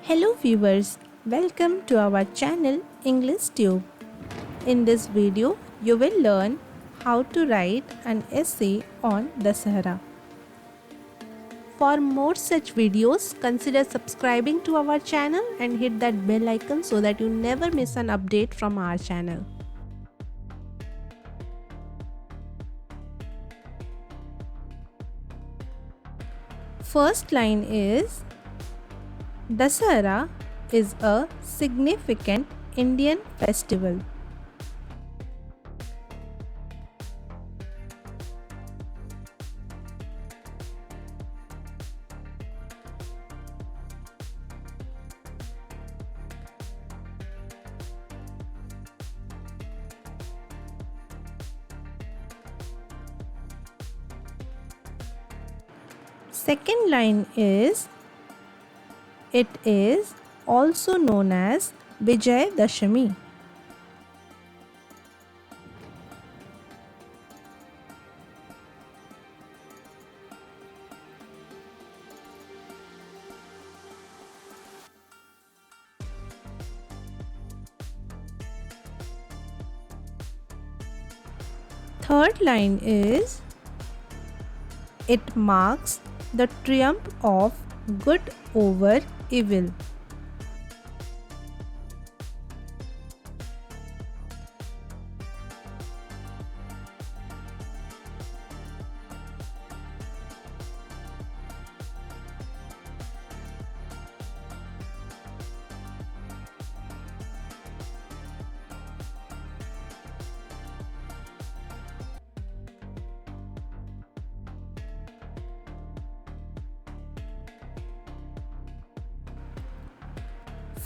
Hello viewers, welcome to our channel English Tube. In this video, you will learn how to write an essay on Dussehra. For more such videos, consider subscribing to our channel and hit that bell icon so that you never miss an update from our channel. First line is Dussehra is a significant Indian festival. Second line is it is also known as Vijay Dashami. Third line is it marks the triumph of good over evil.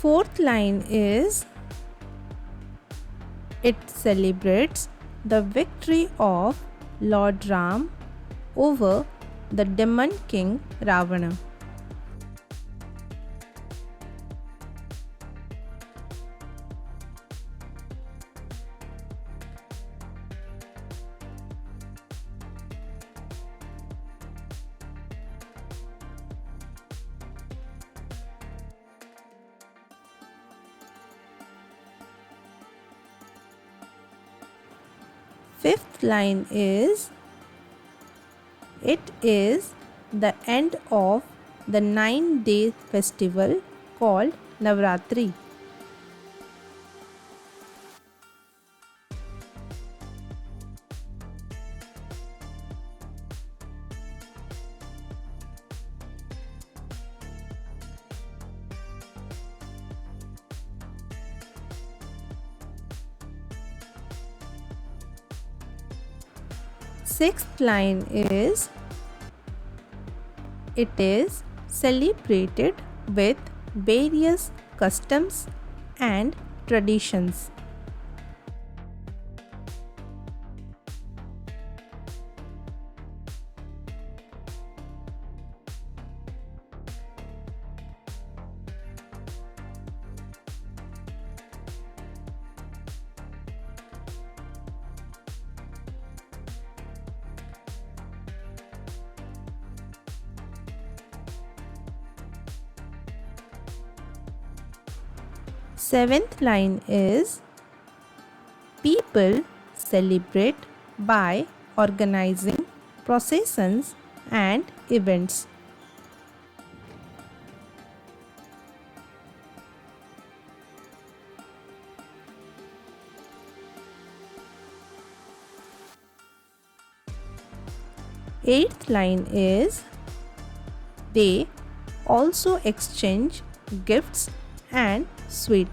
Fourth line is it celebrates the victory of Lord Ram over the demon king Ravana. Fifth line is it is the end of the 9-day festival called Navratri. Sixth line is it is celebrated with various customs and traditions. Seventh line is people celebrate by organizing processions and events. Eighth line is they also exchange gifts and sweet.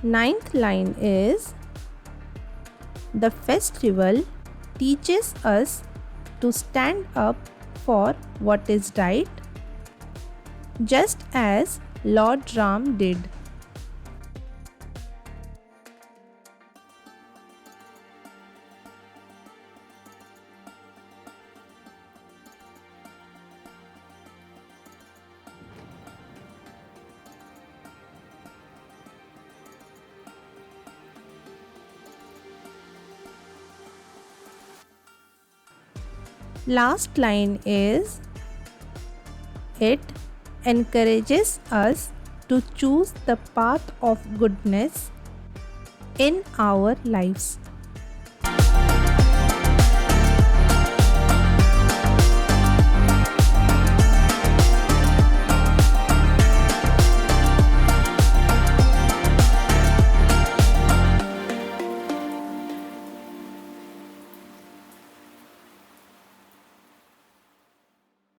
Ninth line is the festival teaches us to stand up for what is right, just as Lord Ram did. Last line is, it encourages us to choose the path of goodness in our lives.